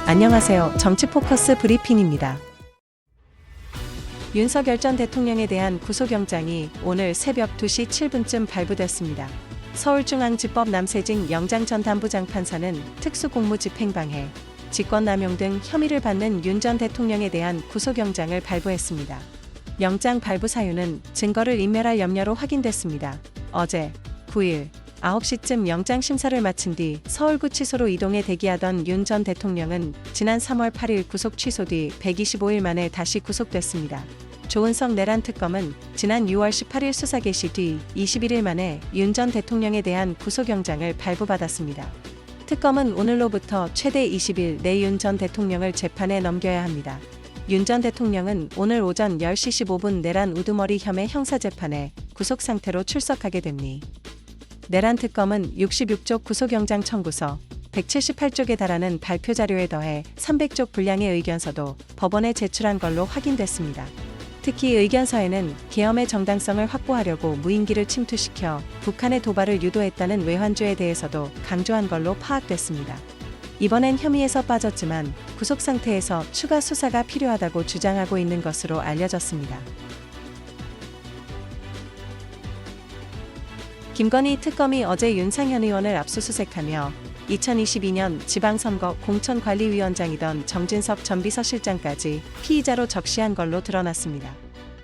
안녕하세요. 정치포커스 브리핑입니다. 윤석열 전 대통령에 대한 구속영장이 오늘 새벽 2시 7분쯤 발부됐습니다. 서울중앙지법 남세진 영장 전 담부장판사는 특수공무집행방해, 직권남용 등 혐의를 받는 윤 전 대통령에 대한 구속영장을 발부했습니다. 영장 발부 사유는 증거를 인멸할 염려로 확인됐습니다. 어제 9일 9시쯤 영장 심사를 마친 뒤 서울구치소로 이동해 대기하던 윤 전 대통령은 지난 3월 8일 구속 취소 뒤 125일 만에 다시 구속됐습니다. 조은석 내란 특검은 지난 6월 18일 수사 개시 뒤 21일 만에 윤 전 대통령에 대한 구속영장을 발부받았습니다. 특검은 오늘로부터 최대 20일 내 윤 전 대통령을 재판에 넘겨야 합니다. 윤 전 대통령은 오늘 오전 10시 15분 내란 우두머리 혐의 형사재판에 구속 상태로 출석하게 됩니다. 내란 특검은 66쪽 구속영장 청구서, 178쪽에 달하는 발표 자료에 더해 300쪽 분량의 의견서도 법원에 제출한 걸로 확인됐습니다. 특히 의견서에는 계엄의 정당성을 확보하려고 무인기를 침투시켜 북한의 도발을 유도했다는 외환주에 대해서도 강조한 걸로 파악됐습니다. 이번엔 혐의에서 빠졌지만 구속 상태에서 추가 수사가 필요하다고 주장하고 있는 것으로 알려졌습니다. 김건희 특검이 어제 윤상현 의원을 압수수색하며 2022년 지방선거 공천관리위원장이던 정진석 전 비서실장까지 피의자로 적시한 걸로 드러났습니다.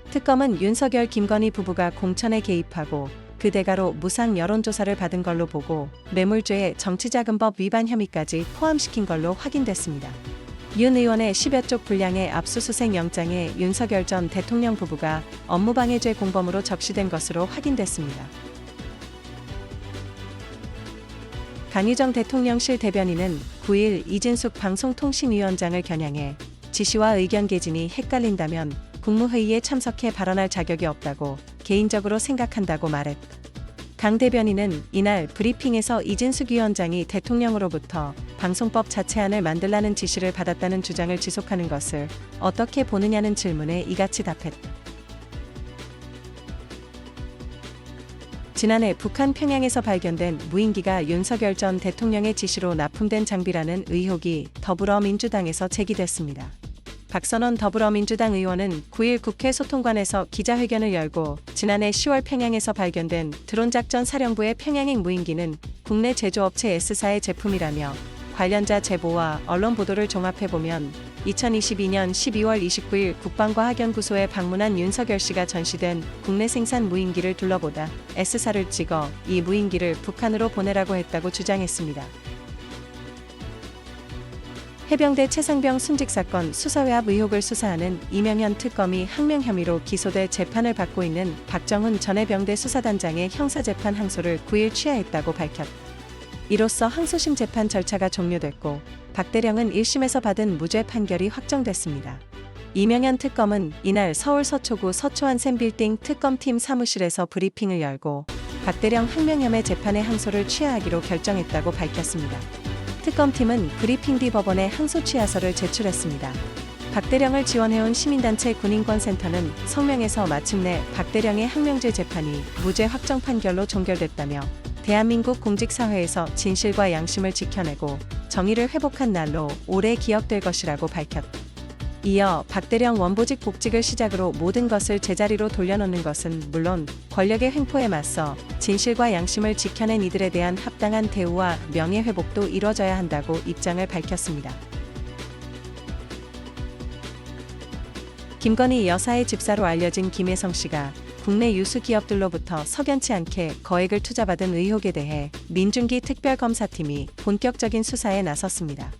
특검은 윤석열 김건희 부부가 공천에 개입하고 그 대가로 무상 여론조사를 받은 걸로 보고 뇌물죄의 정치자금법 위반 혐의까지 포함시킨 걸로 확인됐습니다. 윤 의원의 10여 쪽 분량의 압수수색 영장에 윤석열 전 대통령 부부가 업무방해죄 공범으로 적시된 것으로 확인됐습니다. 강유정 대통령실 대변인은 9일 이진숙 방송통신위원장을 겨냥해 지시와 의견 개진이 헷갈린다면 국무회의에 참석해 발언할 자격이 없다고 개인적으로 생각한다고 말했다. 강 대변인은 이날 브리핑에서 이진숙 위원장이 대통령으로부터 방송법 자체안을 만들라는 지시를 받았다는 주장을 지속하는 것을 어떻게 보느냐는 질문에 이같이 답했다. 지난해 북한 평양에서 발견된 무인기가 윤석열 전 대통령의 지시로 납품된 장비라는 의혹이 더불어민주당에서 제기됐습니다. 박선원 더불어민주당 의원은 9일 국회 소통관에서 기자회견을 열고 지난해 10월 평양에서 발견된 드론작전 사령부의 평양행 무인기는 국내 제조업체 S사의 제품이라며 관련자 제보와 언론 보도를 종합해보면 2022년 12월 29일 국방과학연구소에 방문한 윤석열 씨가 전시된 국내 생산 무인기를 둘러보다 S사를 찍어 이 무인기를 북한으로 보내라고 했다고 주장했습니다. 해병대 최상병 순직 사건 수사외압 의혹을 수사하는 이명현 특검이 항명 혐의로 기소돼 재판을 받고 있는 박정훈 전 해병대 수사단장의 형사재판 항소를 9일 취하했다고 밝혔다. 이로써 항소심 재판 절차가 종료됐고 박 대령은 1심에서 받은 무죄 판결이 확정됐습니다. 이명현 특검은 이날 서울 서초구 서초한 샘빌딩 특검팀 사무실에서 브리핑을 열고 박 대령 항명 혐의 재판의 항소를 취하하기로 결정했다고 밝혔습니다. 특검팀은 브리핑 뒤 법원에 항소 취하서를 제출했습니다. 박 대령을 지원해온 시민단체 군인권센터는 성명에서 마침내 박 대령의 항명죄 재판이 무죄 확정 판결로 종결됐다며 대한민국 공직사회에서 진실과 양심을 지켜내고 정의를 회복한 날로 오래 기억될 것이라고 밝혔다. 이어 박 대령 원보직 복직을 시작으로 모든 것을 제자리로 돌려놓는 것은 물론 권력의 횡포에 맞서 진실과 양심을 지켜낸 이들에 대한 합당한 대우와 명예회복도 이뤄져야 한다고 입장을 밝혔습니다. 김건희 여사의 집사로 알려진 김혜성 씨가 국내 유수 기업들로부터 석연치 않게 거액을 투자받은 의혹에 대해 민중기 특별검사팀이 본격적인 수사에 나섰습니다.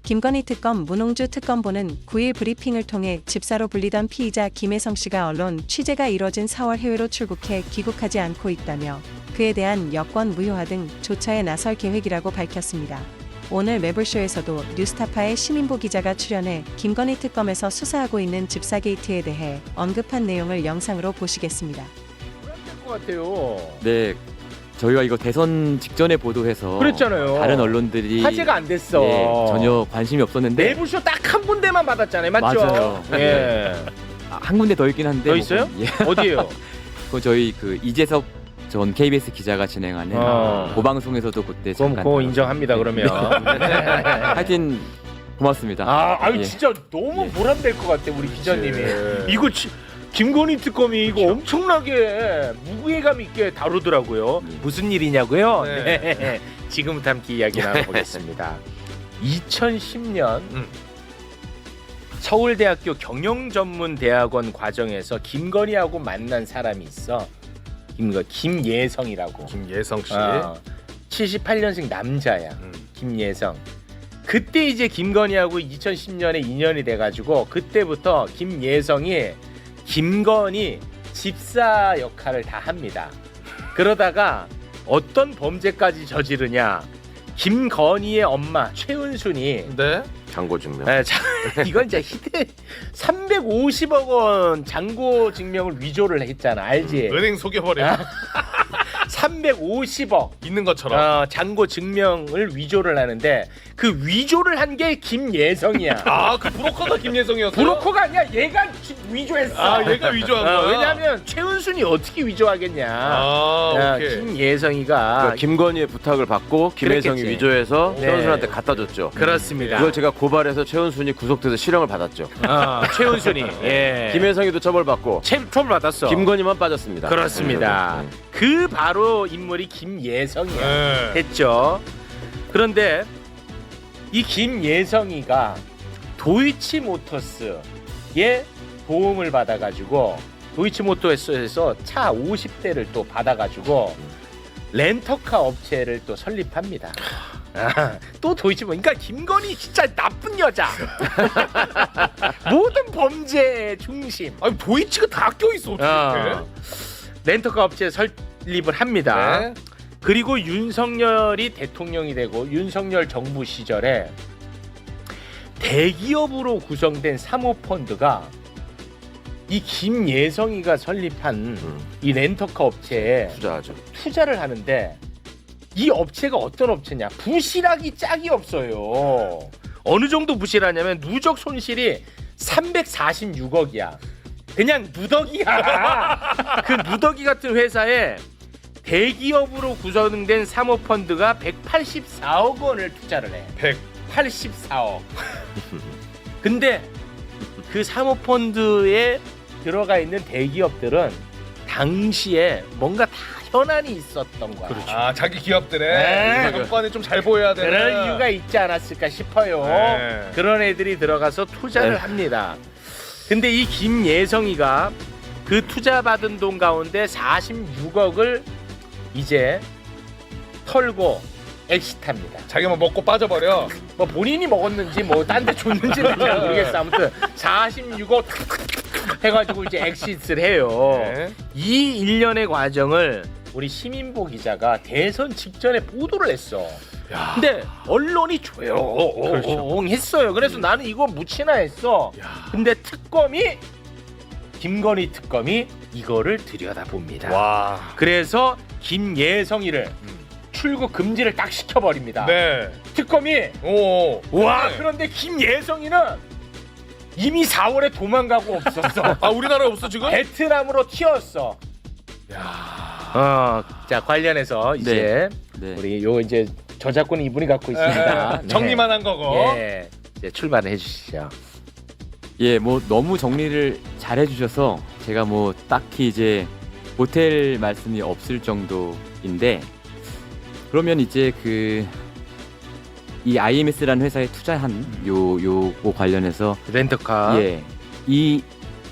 김건희 특검 문홍주 특검보는 9일 브리핑을 통해 집사로 불리던 피의자 김혜성 씨가 언론 취재가 이뤄진 4월 해외로 출국해 귀국하지 않고 있다며 그에 대한 여권 무효화 등 조처에 나설 계획이라고 밝혔습니다. 오늘 매불쇼에서도 뉴스타파의 시민보 기자가 출연해 김건희 특검에서 수사하고 있는 집사 게이트에 대해 언급한 내용을 영상으로 보시겠습니다. 될것 같아요. 네, 저희가 이거 대선 직전에 보도해서 그랬잖아요. 다른 언론들이 화제가 안 됐어. 예, 전혀 관심이 없었는데 내부쇼 딱 한 군데만 받았잖아요, 맞죠? 맞아요. 예. 한 군데 더 있긴 한데 더 있어요? 예. 어디예요? 그 저희 그 이재석 전 KBS 기자가 진행하는 그 방송에서도 그때 잠깐 그거 인정합니다. 그러면. 하여튼 고맙습니다. 아유 예. 진짜 너무 예. 보람될 것 같아 우리 기자님이. 그치. 이거 김건희 특검이 이거 엄청나게 무게감 있게 다루더라고요. 무슨 일이냐고요? 네. 네. 지금부터 함께 이야기 나눠보겠습니다. 2010년 서울대학교 경영전문대학원 과정에서 김건희하고 만난 사람이 있어. 김예성이라고. 김예성 씨. 78년생 남자야. 음. 김예성. 그때 이제 김건희하고 2010년에 인연이 돼가지고 그때부터 김예성이 김건희 집사 역할을 다 합니다. 그러다가 어떤 범죄까지 저지르냐? 김건희의 엄마 최은순이 네. 장고 증명. 이건 이제 350억 원 잔고 증명을 위조를 했잖아. 알지? 은행 속여버려. 350억 있는 것처럼. 잔고 증명을 위조를 하는데 그 위조를 한 게 김예성이야. 그 브로커가 김예성이었어요? 브로커가 아니야. 얘가 위조했어. 얘가 위조한 거야. 왜냐하면 최은순이 어떻게 위조하겠냐. 오케이. 김예성이가 그러니까 김건희의 부탁을 받고 김혜성이 그랬겠지. 위조해서 네. 최은순한테 갖다 줬죠. 그렇습니다. 그걸 제가 고발해서 최은순이 구속돼서 실형을 받았죠. 최은순이 예. 김혜성이도 처벌받고 처벌 받았어. 김건희만 빠졌습니다. 그렇습니다. 네. 그 바로 인물이 김예성이야. 네. 됐죠. 그런데 이 김예성이가 도이치모터스의 도움을 받아가지고 도이치모터스에서 차 50대를 또 받아가지고 렌터카 업체를 또 설립합니다. 또 그러니까 김건희 진짜 나쁜 여자. 모든 범죄의 중심. 아니 도이치가 다 껴있어 어떻게? 렌터카 업체 설립을 합니다. 네. 그리고 윤석열이 대통령이 되고 윤석열 정부 시절에 대기업으로 구성된 사모펀드가 이 김예성이가 설립한 이 렌터카 업체에 투자하죠. 투자를 하는데 이 업체가 어떤 업체냐? 부실하기 짝이 없어요. 어느 정도 부실하냐면 누적 손실이 346억이야. 그냥 누더기야. 그 누더기 같은 회사에 대기업으로 구성된 사모펀드가 184억 원을 투자를 해. 184억. 근데 그 사모펀드에 들어가 있는 대기업들은 당시에 뭔가 다 현안이 있었던 거야. 그렇죠. 자기 기업들의 네. 정권이 좀 잘 보여야 되는 그럴 이유가 있지 않았을까 싶어요. 네. 그런 애들이 들어가서 투자를 네. 합니다. 근데 이 김예성이가 그 투자 받은 돈 가운데 46억을 이제 털고 엑시트합니다. 자기가 먹고 빠져버려. 뭐 본인이 먹었는지 뭐 딴 데 줬는지는 잘 모르겠어. 아무튼 46억 해가지고 이제 엑시트를 해요. 네. 이 일련의 과정을 우리 시민보 기자가 대선 직전에 보도를 했어. 근데 언론이 조용했어요. 그래서 나는 이거 묻히나 했어. 근데 김건희 특검이 이거를 들여다봅니다. 와. 그래서 김예성이를 출국 금지를 딱 시켜버립니다. 네. 특검이 오. 와 네. 그런데 김예성이는 이미 4월에 도망가고 없었어. 우리나라에 없어 지금? 베트남으로 튀었어. 자 관련해서 이제 네. 우리 요 이제 저작권은 이분이 갖고 있습니다. 네. 정리만 한 거고. 예, 이제 출발을 해주시죠. 예, 뭐 너무 정리를 잘 해주셔서 제가 뭐 딱히 이제 호텔 말씀이 없을 정도인데, 그러면 이제 이 IMS라는 회사에 투자한 요거 관련해서 렌터카. 예, 이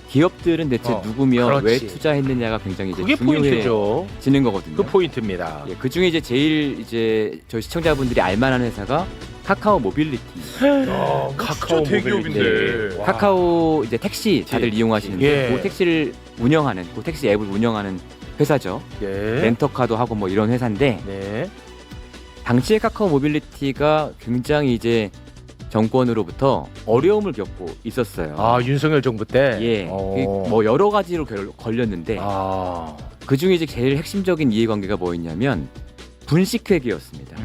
기업들은 대체 누구며 그렇지. 왜 투자했느냐가 굉장히 이제 그게 포인트죠. 중요해지는 거거든요. 그 포인트입니다. 예, 그 중에 이제 제일 이제 저희 시청자분들이 알만한 회사가 카카오 모빌리티. 카카오 대기업인데. 네. 카카오 이제 택시 다들 이용하시는데 예. 그 택시를 운영하는 그 택시 앱을 운영하는 회사죠. 예. 렌터카도 하고 뭐 이런 회사인데, 네. 당시에 카카오 모빌리티가 굉장히 이제 정권으로부터 어려움을 겪고 있었어요. 아 윤석열 정부 때. 예, 뭐 여러 가지로 걸렸는데 아. 그 중에 이제 제일 핵심적인 이해관계가 뭐였냐면 분식회계였습니다.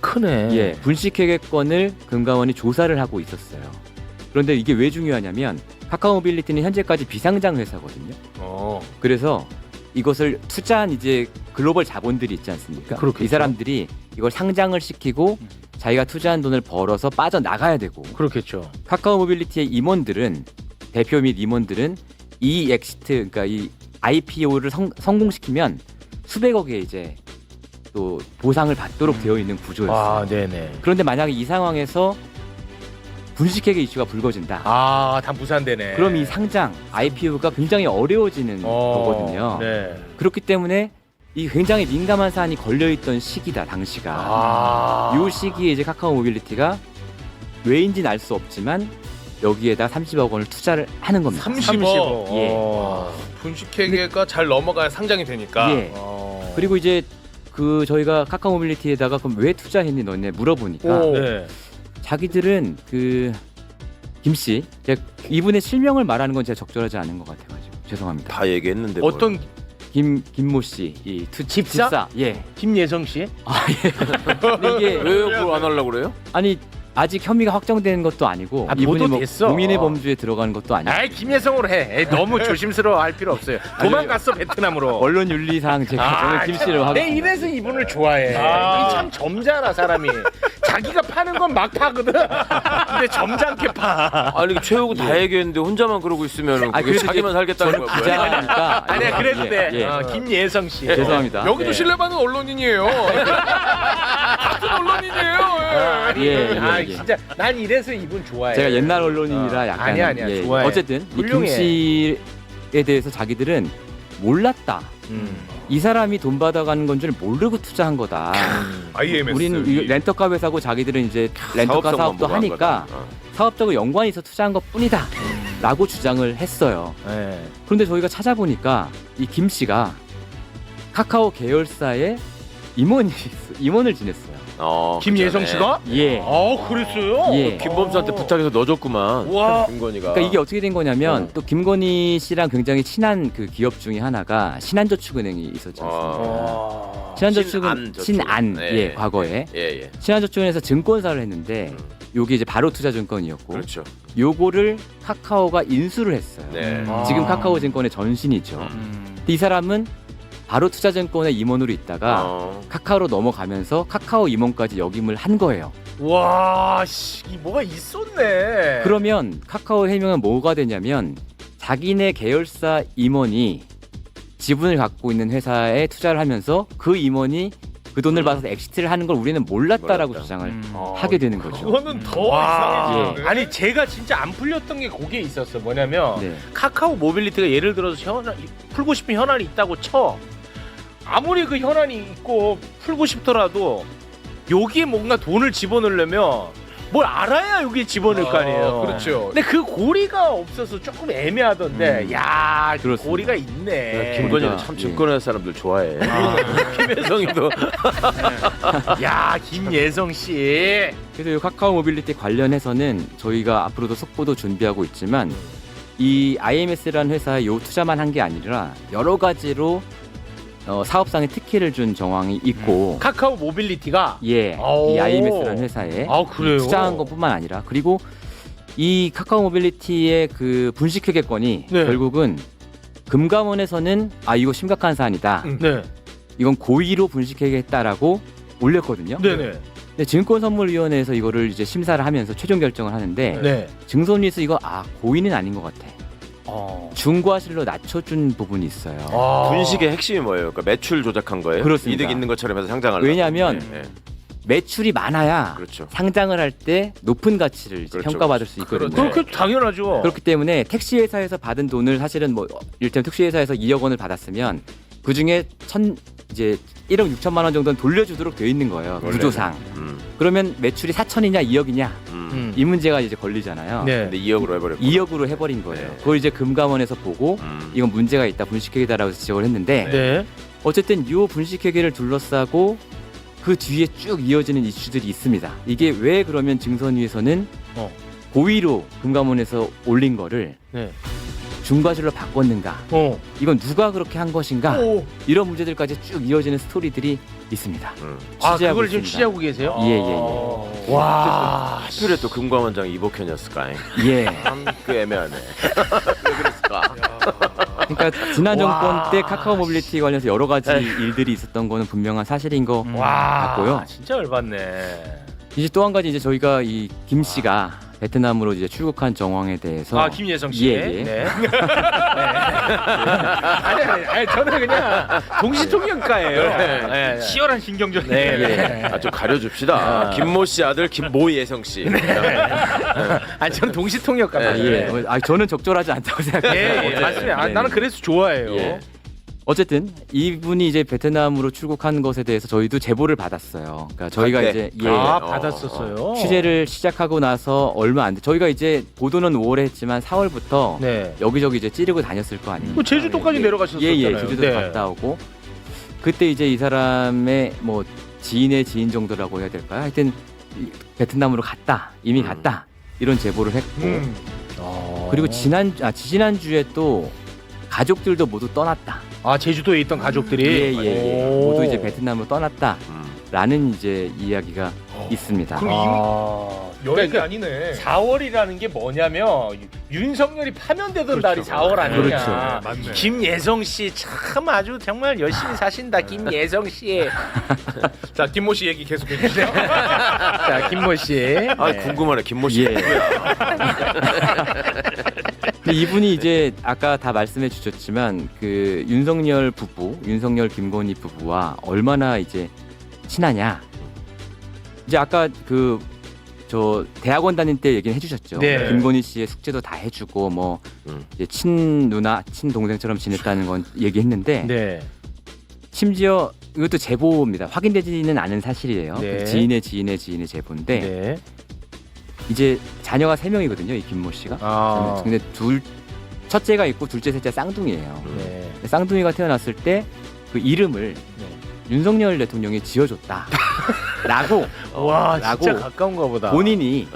크네. 예, 분식회계권을 금감원이 조사를 하고 있었어요. 그런데 이게 왜 중요하냐면 카카오 모빌리티는 현재까지 비상장 회사거든요. 그래서 이것을 투자한 이제 글로벌 자본들이 있지 않습니까? 그렇겠죠. 이 사람들이 이걸 상장을 시키고 자기가 투자한 돈을 벌어서 빠져나가야 되고 그렇겠죠. 카카오 모빌리티의 임원들은 대표 및 임원들은 이 엑시트 그러니까 이 IPO를 성공시키면 수백억의 이제 또 보상을 받도록 되어 있는 구조였어요. 아, 네네. 그런데 만약에 이 상황에서 분식회계 이슈가 불거진다. 아, 다 무산되네. 그럼 이 상장 IPO가 굉장히 어려워지는 거거든요. 네. 그렇기 때문에 이 굉장히 민감한 사안이 걸려있던 시기다 당시가. 아. 이 시기에 이제 카카오 모빌리티가 왜인지는 알 수 없지만 여기에다 30억 원을 투자를 하는 겁니다. 30억. 예. 분식회계가 잘 넘어가야 상장이 되니까. 예. 그리고 이제 그 저희가 카카오 모빌리티에다가 그럼 왜 투자했니 너네 물어보니까 오. 네. 자기들은 그 김씨 이분의 실명을 말하는 건 제가 적절하지 않은 것 같아가지고 죄송합니다. 다 얘기했는데 어떤 김모 씨, 이 집사? 예. 김예성 씨? 근데 이게 왜 그걸 안 하려고 그래요? 아니 아직 혐의가 확정된 것도 아니고 아, 이분이 뭐 보도됐어. 공인의 범주에 들어가는 것도 아니고 아이, 김예성으로 해. 에이, 너무 조심스러워할 필요 없어요. 도망갔어 베트남으로. 언론 윤리상 제가 오늘 김 씨를 하고 내 이래서 이분을 좋아해. 아. 이 참 점잖아 사람이. 자기가 파는 건 막 파거든. 근데 점잖게 파. 아니 최우고 다 얘기했는데 혼자만 그러고 있으면 아, 그게 그래도 자기만 살겠다는 저는 거야. 기자니까 아니야 그래도 예, 돼. 예. 김예성 씨. 죄송합니다. 여기도 예. 신뢰받는 언론인이에요. 같은 언론인이에요. 예, 예, 아 예. 진짜 난 이래서 이분 좋아해. 제가 옛날 언론인이라 약간 아니야, 예. 좋아해. 어쨌든 이 훌륭해. 김 씨에 대해서 자기들은 몰랐다. 이 사람이 돈 받아가는 건 줄 모르고 투자한 거다. IMS. 우리는 이 렌터카 회사고 자기들은 이제 렌터카 사업성만 사업도 보고 한 하니까 거다. 사업적으로 연관이 있어 투자한 것뿐이다. 라고 주장을 했어요. 네. 그런데 저희가 찾아보니까 이 김 씨가 카카오 계열사의 임원을 지냈어요. 김예성 씨가? 예. 아 그랬어요? 예. 김범수한테 부탁해서 넣어줬구만. 와. 김건희가. 그러니까 이게 어떻게 된 거냐면 또 김건희 씨랑 굉장히 친한 그 기업 중에 하나가 신한저축은행이 있었지 않습니까? 아. 신한저축은 신안저축. 신안 예. 예 과거에 예. 신한저축은행에서 증권사를 했는데 요게 이제 바로투자증권이었고 그렇죠. 요거를 카카오가 인수를 했어요. 네. 아. 지금 카카오증권의 전신이죠. 근데 이 사람은 바로투자증권의 임원으로 있다가 카카오로 넘어가면서 카카오 임원까지 역임을 한 거예요. 와, 씨, 이 뭐가 있었네. 그러면 카카오 해명은 뭐가 되냐면 자기네 계열사 임원이 지분을 갖고 있는 회사에 투자를 하면서 그 임원이 그 돈을 받아서 엑시트를 하는 걸 우리는 몰랐다라고 몰랐다. 주장을 아, 하게 되는 거죠. 그거는 더 와. 이상해지는데. 아니 제가 진짜 안 풀렸던 게 거기에 있었어. 뭐냐면 네. 카카오 모빌리티가 예를 들어서 풀고 싶은 현안이 있다고 쳐. 아무리 그 현안이 있고 풀고 싶더라도 여기에 뭔가 돈을 집어넣으려면 뭘 알아야 여기에 집어넣을 거 아니에요. 그렇죠. 근데 그 고리가 없어서 조금 애매하던데, 야, 그 그렇습니다. 고리가 있네. 김건희는 그러니까, 참 예. 증권회사 사람들 좋아해. 아. 김혜성이도. 야, 김예성 씨. 그래서 이 카카오 모빌리티 관련해서는 저희가 앞으로도 속보도 준비하고 있지만 이 IMS라는 회사에 요 투자만 한 게 아니라 여러 가지로 사업상의 특혜를 준 정황이 있고 카카오 모빌리티가 예, 오. 이 IMS라는 회사에 아, 그래요? 투자한 것뿐만 아니라 그리고 이 카카오 모빌리티의 그 분식회계권이 네. 결국은 금감원에서는 아 이거 심각한 사안이다. 네, 이건 고의로 분식회계했다라고 올렸거든요. 네네, 근데 증권선물위원회에서 이거를 이제 심사를 하면서 최종 결정을 하는데 네. 증손위에서 이거 고의는 아닌 것 같아. 어. 중과실로 낮춰준 부분이 있어요. 아. 분식의 핵심이 뭐예요? 그러니까 매출 조작한 거예요? 그렇습니다. 이득 있는 것처럼 해서 상장하려고. 왜냐하면 네, 네. 매출이 많아야 그렇죠. 상장을 할 때 높은 가치를 이제 그렇죠, 평가받을 수 있거든요. 그렇게 당연하죠. 그렇기 때문에 택시회사에서 받은 돈을 사실은 뭐 일단 택시회사에서 2억 원을 받았으면 그 중에 이제 1억 6천만 원 정도는 돌려주도록 되어 있는 거예요. 원래는. 구조상. 음. 그러면 매출이 4천이냐 2억이냐 이 문제가 이제 걸리잖아요. 네. 근데 2억으로 해버렸고. 2억으로 해버린 거예요. 네. 그걸 이제 금감원에서 보고 이건 문제가 있다 분식회계다라고 지적을 했는데 네. 어쨌든 이 분식회계를 둘러싸고 그 뒤에 쭉 이어지는 이슈들이 있습니다. 이게 왜 그러면 증선위에서는 고의로 금감원에서 올린 거를 네. 중과실로 바꿨는가? 이건 누가 그렇게 한 것인가? 오. 이런 문제들까지 쭉 이어지는 스토리들이 있습니다. 아, 취재하고 그걸 지금 있습니다. 취재하고 계세요? 예. 와. 그래 또 금감원장 이복현이었을까? 예. 참그 애매하네. 왜 그랬을까? 그러니까 지난 정권 와. 때 카카오 모빌리티 관련해서 여러 가지 일들이 있었던 거는 분명한 사실인 거 와. 같고요. 진짜 열받네. 이제 또 한 가지 이제 저희가 이 김 씨가 베트남으로 이제 출국한 정황에 대해서 아 김예성 씨. 예. 네. 아니, 저는 그냥 동시통역가예요. 네. 치열한 신경전. 네. 아, 좀 가려줍시다. 김모 씨 아들 김모예성 씨. 아니 저는 동시통역가. 예. 저는 적절하지 않다고 생각해요. 예, 맞습니다. 아, 나는 그래서 좋아해요. 예. 어쨌든 이분이 이제 베트남으로 출국한 것에 대해서 저희도 제보를 받았어요. 그러니까 저희가 아, 네. 이제 아 받았었어요. 취재를 시작하고 나서 얼마 안 돼. 저희가 이제 보도는 5월에 했지만 4월부터 네. 여기저기 이제 찌르고 다녔을 거 아닙니까? 뭐 제주도까지 예. 내려가셨었잖아요. 예, 제주도 네. 갔다 오고 그때 이제 이 사람의 뭐 지인의 지인 정도라고 해야 될까요? 하여튼 베트남으로 갔다, 이미 갔다 이런 제보를 했고 그리고 지난 주에 또 가족들도 모두 떠났다. 아 제주도에 있던 가족들이 예. 오. 모두 이제 베트남으로 떠났다라는 이제 이야기가 있습니다. 그럼 여행이 아니네. 4월이라는 게 뭐냐면 윤석열이 파면되던 달이 4월 아니냐. 그렇죠. 맞네. 김예성 씨 참 아주 정말 열심히 사신다. 김예성 씨. 자, 김모 씨 얘기 계속해 주세요. 자 김모 씨. 아 네. 궁금하네. 김모 씨. 예. 근데 이분이 이제 아까 다 말씀해 주셨지만 그 윤석열 김건희 부부와 얼마나 이제 친하냐. 이제 아까 그 저 대학원 다닐 때 얘기는 해주셨죠. 네. 김건희 씨의 숙제도 다 해주고 뭐 이제 친 누나, 친 동생처럼 지냈다는 건 얘기했는데 네. 심지어 이것도 제보입니다. 확인되지는 않은 사실이에요. 네. 지인의 제보인데 네. 이제 자녀가 3명이거든요. 이 김모 씨가. 아. 근데 첫째가 있고 둘째, 셋째 쌍둥이에요. 네. 쌍둥이가 태어났을 때 그 이름을 윤석열 대통령이 지어줬다. 라고 와 진짜 라고 가까운가 보다. 본인이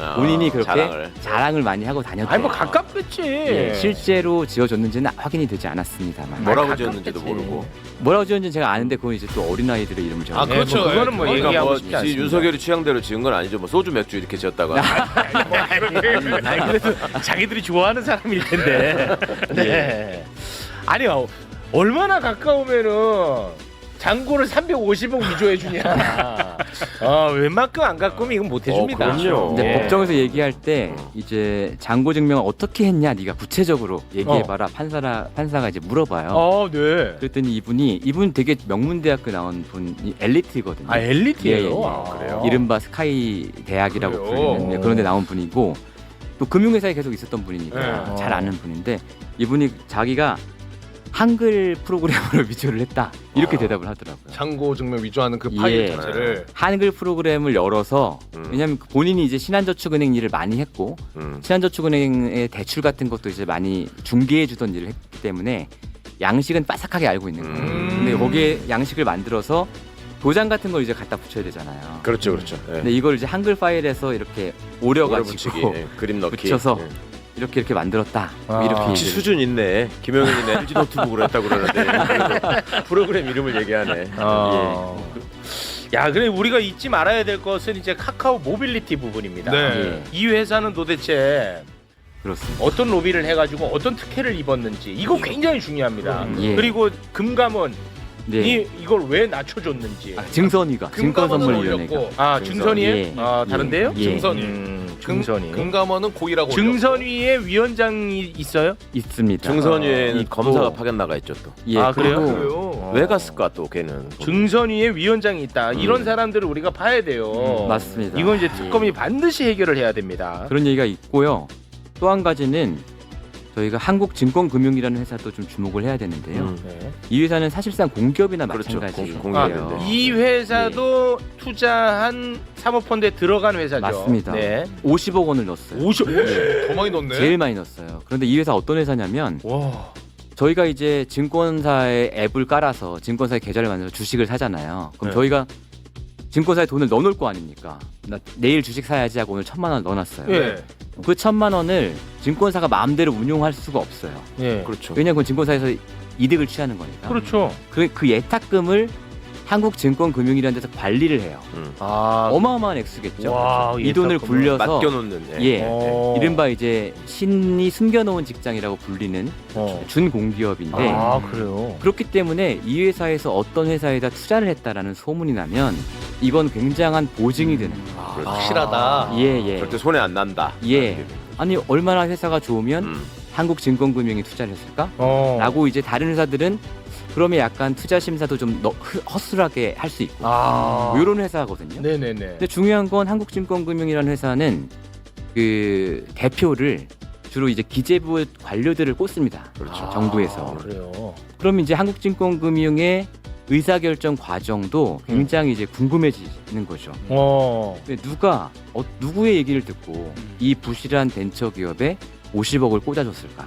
그렇게 자랑을. 많이 하고 다녔대요. 아니 뭐 가깝겠지. 예, 실제로 지어줬는지는 확인이 되지 않았습니다만. 뭐라고 아, 지었는지도 가깝겠지. 모르고. 뭐라고 지었는지 제가 아는데 그건 이제 또 어린아이들의 이름을 지었어요. 아, 그렇죠. 뭐 그거는 뭐 그러니까 얘기하고 뭐 싶지 않습니다. 윤석열이 취향대로 지은 건 아니죠. 뭐 소주 맥주 이렇게 지었다가. 아니 그래도 자기들이 좋아하는 사람일 텐데. 네. 아니요. 얼마나 가까우면은 장고를 350억 위조해 주냐. 웬만큼 안 가까우면 이건 못 해줍니다. 그럼요. 근데 예. 법정에서 얘기할 때 이제 장고 증명을 어떻게 했냐, 네가 구체적으로 얘기해봐라. 판사가 이제 물어봐요. 네. 그랬더니 이분 되게 명문대학교 나온 분이 엘리트거든요. 아 엘리트예요. 예, 예. 아, 그래요? 이른바 스카이 대학이라고 그래요? 불리는 그런 데 나온 분이고 또 금융회사에 계속 있었던 분이니까 네. 잘 아는 분인데 이분이 자기가 한글 프로그램으로 위조를 했다 이렇게 대답을 하더라고요. 장고 증명 위조하는 그 파일 예. 자체를 한글 프로그램을 열어서 왜냐하면 본인이 이제 신한저축은행 일을 많이 했고 신한저축은행의 대출 같은 것도 이제 많이 중개해 주던 일을 했기 때문에 양식은 빠삭하게 알고 있는 거예요. 근데 거기에 양식을 만들어서 도장 같은 걸 이제 갖다 붙여야 되잖아요. 그렇죠, 그렇죠. 예. 근데 이걸 이제 한글 파일에서 이렇게 오려가지고 오래 붙이기, 예. 그림 넣기. 붙여서 예. 이렇게 만들었다. 아. 이렇게 혹시 얘기를. 수준 있네. 김영현이 LG 노트북으로 했다고 그러는데 프로그램 이름을 얘기하네. 야, 그래 우리가 잊지 말아야 될 것은 이제 카카오 모빌리티 부분입니다. 네. 예, 이 회사는 도대체 그렇습니다. 어떤 로비를 해가지고 어떤 특혜를 입었는지 이거 굉장히 중요합니다. 예. 그리고 금감원이 네. 이걸 왜 낮춰줬는지. 증선위가 증권선물위원회가 올렸고 아 증선위에? 예. 아 다른데요? 예. 증선위. 증선위. 금감원은 고의라고 증선위에 위원장이 있어요? 있습니다. 증선위에는 있고. 검사가 파견 나가 있죠 또. 예, 아, 그래요? 그리고 그래요? 왜 갔을까 또 걔는. 증선위에 위원장이 있다. 이런 사람들을 우리가 파야 돼요. 맞습니다. 이건 이제 예. 특검이 반드시 해결을 해야 됩니다. 그런 얘기가 있고요. 또 한 가지는 저희가 한국증권금융이라는 회사도 좀 주목을 해야 되는데요. 네. 이 회사는 사실상 공기업이나 그렇죠. 마찬가지예요. 공기업인데. 이 회사도 투자한 사모펀드에 들어간 회사죠. 맞습니다. 네. 50억 원을 넣었어요. 50. 더 많이 넣네. 제일 많이 넣었어요. 그런데 이 회사 어떤 회사냐면 와. 저희가 이제 증권사의 앱을 깔아서 증권사의 계좌를 만들어서 주식을 사잖아요. 그럼 네. 저희가 증권사에 돈을 넣어놓을 거 아닙니까? 나 내일 주식 사야지 하고 오늘 1,000만 원 넣어놨어요. 예. 그 1,000만 원을 증권사가 마음대로 운용할 수가 없어요. 예. 그렇죠. 왜냐하면 증권사에서 이득을 취하는 거니까. 그렇죠. 그 예탁금을 한국증권금융이라는 데서 관리를 해요. 아. 어마어마한 액수겠죠. 와, 이 돈을 예탁금을 굴려서 맡겨놓는. 예. 어. 이른바 이제 신이 숨겨놓은 직장이라고 불리는 준공기업인데 아, 그래요. 그렇기 때문에 이 회사에서 어떤 회사에다 투자를 했다라는 소문이 나면 이건 굉장한 보증이 되는 거예요. 확실하다. 예. 절대 손해 안 난다. 예. 아니 얼마나 회사가 좋으면 한국증권금융이 투자를 했을까? 라고 이제 다른 회사들은 그러면 약간 투자 심사도 좀 허술하게 할 수 있고 뭐 이런 회사거든요. 네네네. 근데 중요한 건 한국증권금융이라는 회사는 그 대표를 주로 이제 기재부 관료들을 꽂습니다. 그렇죠. 정부에서. 그래요. 그럼 이제 한국증권금융의 의사결정 과정도 굉장히 이제 궁금해지는 거죠. 근데 누구의 얘기를 듣고 이 부실한 벤처 기업에 50억을 꽂아줬을까?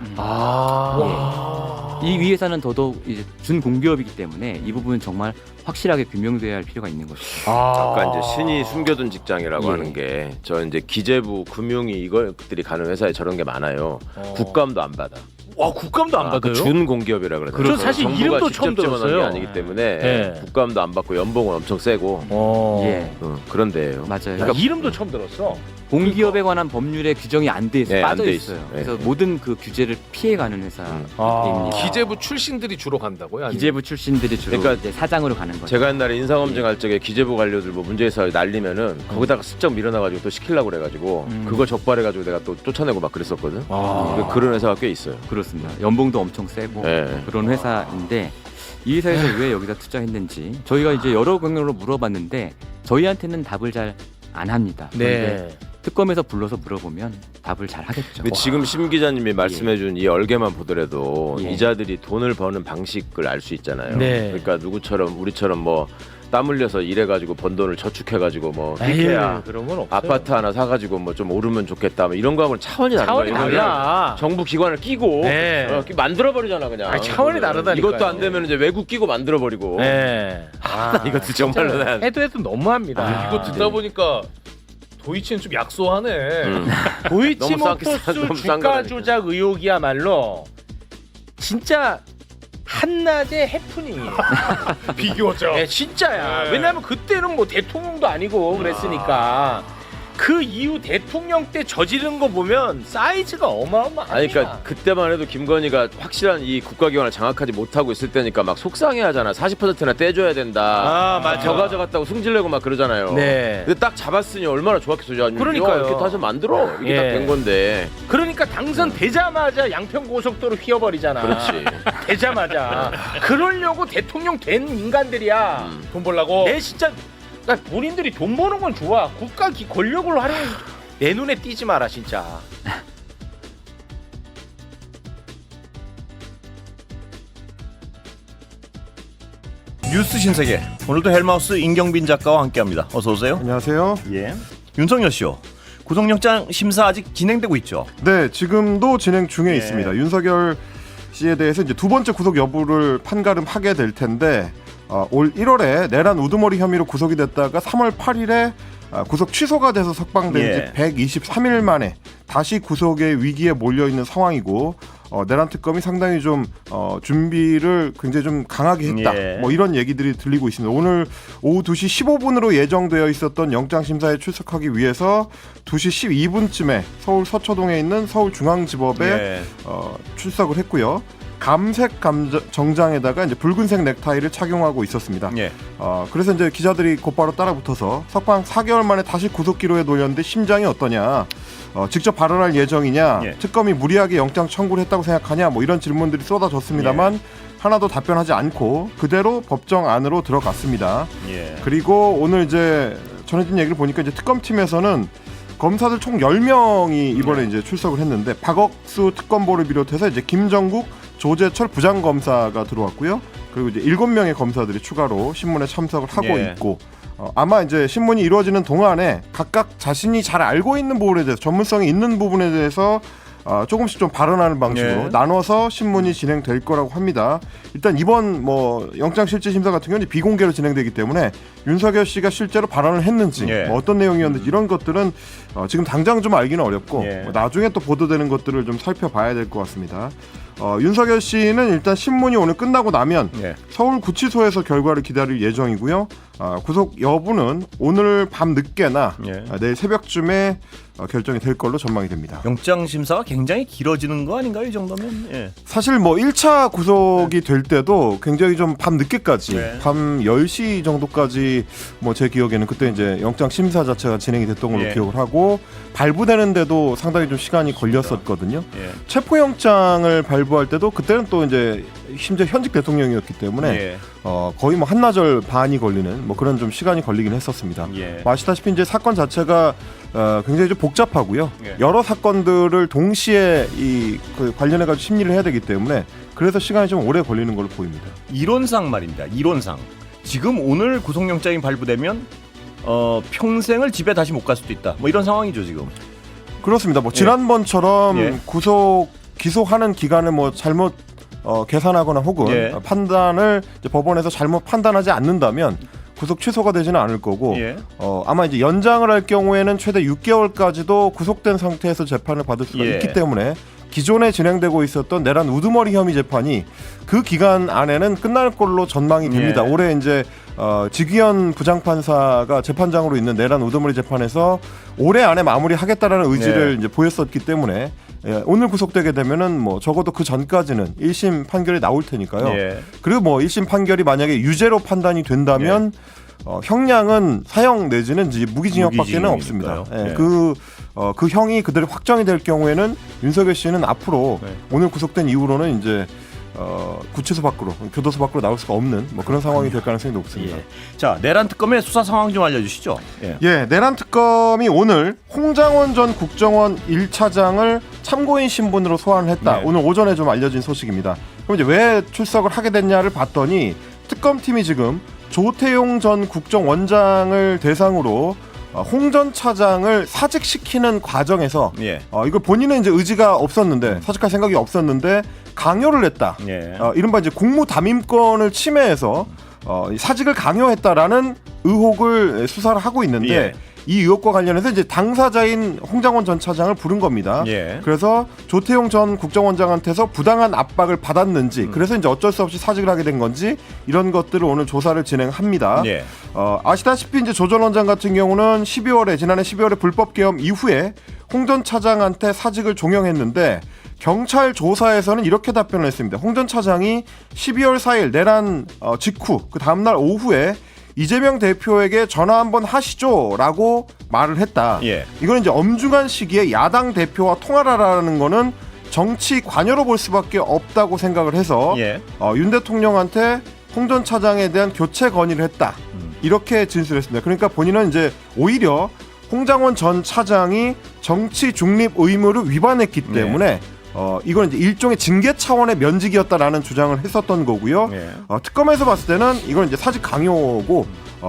이 회사는 더더욱 이제 준공기업이기 때문에 이 부분은 정말 확실하게 규명돼야 할 필요가 있는 거죠. 아까 이제 신이 숨겨둔 직장이라고 예. 하는 게 저 이제 기재부 금융이 이것들이 가는 회사에 저런 게 많아요. 국감도 안 받아. 와, 국감도 안 받아요? 준공기업이라 그러죠. 저 사실 이름도 처음 들었어요. 게 아니기 때문에 네. 국감도 안 받고 연봉은 엄청 세고 예, 그런 데예요. 맞아요. 야, 그러니까 이름도 처음 들었어. 공기업에 관한 법률에 규정이 안 돼 있어요. 네, 빠져 안돼 있어요. 있어요. 그래서 네. 모든 그 규제를 피해가는 회사입니다. 기재부 출신들이 주로 간다고요? 아니면? 기재부 출신들이 주로 그러니까 이제 사장으로 가는 거죠. 제가 옛날에 인사검증 할 적에 기재부 관료들 뭐 문제에서 날리면은 거기다가 슬쩍 밀어놔가지고 또 시키려고 그래가지고 그거 적발해가지고 내가 또 쫓아내고 막 그랬었거든. 그런 회사가 꽤 있어요. 그렇습니다. 연봉도 엄청 세고 네. 그런 회사인데 이 회사에서 왜 여기다 투자했는지 저희가 이제 여러 경로로 물어봤는데 저희한테는 답을 잘 안 합니다. 그런데 특검에서 불러서 물어보면 답을 잘 하겠죠. 근데 지금 심 기자님이 말씀해준 이 얼개만 보더라도 예. 이자들이 돈을 버는 방식을 알 수 있잖아요. 네. 그러니까 누구처럼 우리처럼 뭐 땀 흘려서 일해가지고 번 돈을 저축해가지고 뭐 에이, 빅해야 그런 건 없어요. 아파트 하나 사가지고 뭐 좀 오르면 좋겠다 뭐 이런 거하고는 차원이 다른 차원이 거예요. 달라. 정부 기관을 끼고 네. 만들어 버리잖아 그냥. 아니, 차원이 다르다니까요. 이것도 안 되면 이제 외국 끼고 만들어 버리고. 네. 이것도 정말로 난. 해도 너무합니다. 이거 듣다 보니까 도이치는 좀 약소하네. 도이치모터스 너무 싼 주가 거라니까. 조작 의혹이야말로 진짜 한낮의 해프닝이에요. 비교죠. 네, 진짜야. 네. 왜냐면 그때는 뭐 대통령도 아니고 그랬으니까 그 이후 대통령 때 저지른 거 보면 사이즈가 어마어마하냐. 아니 그러니까 그때만 해도 김건희가 확실한 이 국가기관을 장악하지 못하고 있을 때니까 막 속상해하잖아. 40%나 떼줘야 된다. 맞아. 저 가져갔다고 승질내고 막 그러잖아요. 네. 근데 딱 잡았으니 얼마나 좋았겠어요. 그러니까요. 이렇게 다시 만들어. 이게 예. 딱 된 건데. 그러니까 당선되자마자 양평고속도로 휘어버리잖아. 그렇지. 되자마자. 그러려고 대통령 된 인간들이야. 돈 벌라고. 내 진짜 그러니까 본인들이 돈 버는 건 좋아. 국가 권력을 활용해서 내 눈에 띄지 마라 진짜. 뉴스 신세계 오늘도 헬마우스 임경빈 작가와 함께합니다. 어서 오세요. 안녕하세요. 예. 윤석열 씨요. 구속영장 심사 아직 진행되고 있죠. 네, 지금도 진행 중에 예. 있습니다. 윤석열 씨에 대해서 이제 두 번째 구속 여부를 판가름하게 될 텐데 올 1월에 내란 우두머리 혐의로 구속이 됐다가 3월 8일에 구속 취소가 돼서 석방된 예. 지 123일 만에 다시 구속의 위기에 몰려 있는 상황이고 내란 특검이 상당히 좀 준비를 굉장히 좀 강하게 했다. 예. 뭐 이런 얘기들이 들리고 있습니다. 오늘 오후 2시 15분으로 예정되어 있었던 영장 심사에 출석하기 위해서 2시 12분쯤에 서울 서초동에 있는 서울중앙지법에 예. 출석을 했고요. 감색 정장에다가 이제 붉은색 넥타이를 착용하고 있었습니다. 예. 그래서 이제 기자들이 곧바로 따라붙어서 석방 4개월 만에 다시 구속기로에 놓였는데 심장이 어떠냐, 직접 발언할 예정이냐, 예. 특검이 무리하게 영장 청구를 했다고 생각하냐, 뭐 이런 질문들이 쏟아졌습니다만 하나도 답변하지 않고 그대로 법정 안으로 들어갔습니다. 예. 그리고 오늘 이제 전해진 얘기를 보니까 이제 특검팀에서는 검사들 총 10명이 이번에 이제 출석을 했는데 박억수 특검보를 비롯해서 이제 김정국, 조재철 부장검사가 들어왔고요. 그리고 이제 7명의 검사들이 추가로 신문에 참석을 하고 예. 있고 아마 이제 신문이 이루어지는 동안에 각각 자신이 잘 알고 있는 부분에 대해서 전문성이 있는 부분에 대해서 조금씩 좀 발언하는 방식으로 예. 나눠서 신문이 진행될 거라고 합니다. 일단 이번 뭐 영장실질심사 같은 경우는 비공개로 진행되기 때문에 윤석열 씨가 실제로 발언을 했는지 예. 뭐 어떤 내용이었는지 이런 것들은 지금 당장 좀 알기는 어렵고 예. 뭐 나중에 또 보도되는 것들을 좀 살펴봐야 될 것 같습니다. 윤석열 씨는 일단 신문이 오늘 끝나고 나면 예. 서울구치소에서 결과를 기다릴 예정이고요. 구속 여부는 오늘 밤 늦게나 예. 내일 새벽쯤에 결정이 될 걸로 전망이 됩니다. 영장 심사가 굉장히 길어지는 거 아닌가요? 이 정도면? 예. 사실 뭐 1차 구속이 될 때도 굉장히 좀 밤 늦게까지 네. 밤 10시 정도까지 일일이 뭐 제 기억에는 그때 이제 영장 심사 자체가 진행이 됐던 걸로 예. 기억을 하고 발부되는데도 상당히 좀 시간이 걸렸었거든요. 예. 체포영장을 발부할 때도 그때는 또 이제 심지어 현직 대통령이었기 때문에 예. 거의 뭐 한나절 반이 걸리는 뭐 그런 좀 시간이 걸리긴 했었습니다. 예. 뭐 아시다시피 이제 사건 자체가 굉장히 좀 복잡하고요. 예. 여러 사건들을 동시에 그 관련해 가지고 심리를 해야 되기 때문에 그래서 시간이 좀 오래 걸리는 걸로 보입니다. 이론상 말입니다. 이론상 지금 오늘 구속영장이 발부되면 평생을 집에 다시 못 갈 수도 있다. 뭐 이런 상황이죠 지금. 그렇습니다. 뭐 예. 지난번처럼 예. 기소하는 기간을 뭐 잘못 계산하거나 혹은 예. 판단을 이제 법원에서 잘못 판단하지 않는다면 구속 취소가 되지는 않을 거고 예. 아마 이제 연장을 할 경우에는 최대 6개월까지도 구속된 상태에서 재판을 받을 수가 예. 있기 때문에 기존에 진행되고 있었던 내란 우두머리 혐의 재판이 그 기간 안에는 끝날 걸로 전망이 됩니다. 예. 올해 이제 지기현 부장판사가 재판장으로 있는 내란 우두머리 재판에서 올해 안에 마무리하겠다라는 의지를 예. 이제 보였었기 때문에 오늘 구속되게 되면은 뭐 적어도 그 전까지는 1심 판결이 나올 테니까요. 예. 그리고 뭐 1심 판결이 만약에 유죄로 판단이 된다면 형량은 사형 내지는 이제 무기징역밖에는 없습니다. 무기징역이니까요. 그 형이 그대로 확정이 될 경우에는 윤석열 씨는 앞으로 네. 오늘 구속된 이후로는 이제 구치소 밖으로 교도소 밖으로 나올 수가 없는 뭐 그런 상황이 될 가능성이 높습니다. 예. 자, 내란 특검의 수사 상황 좀 알려주시죠. 예. 내란 특검이 오늘 홍장원 전 국정원 1차장을 참고인 신분으로 소환을 했다. 네. 오늘 오전에 좀 알려진 소식입니다. 그럼 이제 왜 출석을 하게 됐냐를 봤더니 특검팀이 지금 조태용 전 국정원장을 대상으로 홍 전 차장을 사직시키는 과정에서 예. 이걸 본인은 이제 의지가 없었는데 사직할 생각이 없었는데 강요를 했다. 예. 이른바 이제 공무 담임권을 침해해서 사직을 강요했다라는 의혹을 수사를 하고 있는데 예. 이 의혹과 관련해서 이제 당사자인 홍장원 전 차장을 부른 겁니다. 예. 그래서 조태용 전 국정원장한테서 부당한 압박을 받았는지 그래서 이제 어쩔 수 없이 사직을 하게 된 건지 이런 것들을 오늘 조사를 진행합니다. 예. 아시다시피 이제 조 전 원장 같은 경우는 지난해 12월에 불법 계엄 이후에 홍 전 차장한테 사직을 종용했는데 경찰 조사에서는 이렇게 답변을 했습니다. 홍 전 차장이 12월 4일 내란 직후 그 다음날 오후에 이재명 대표에게 전화 한번 하시죠라고 말을 했다. 예. 이건 이제 엄중한 시기에 야당 대표와 통화를 하라는 거는 정치 관여로 볼 수밖에 없다고 생각을 해서 예. 윤 대통령한테 홍 전 차장에 대한 교체 건의를 했다. 이렇게 진술했습니다. 그러니까 본인은 이제 오히려 홍장원 전 차장이 정치 중립 의무를 위반했기 때문에 이건 이제 일종의 징계 차원의 면직이었다라는 주장을 했었던 거고요. 예. 특검에서 봤을 때는 이건 이제 사직 강요고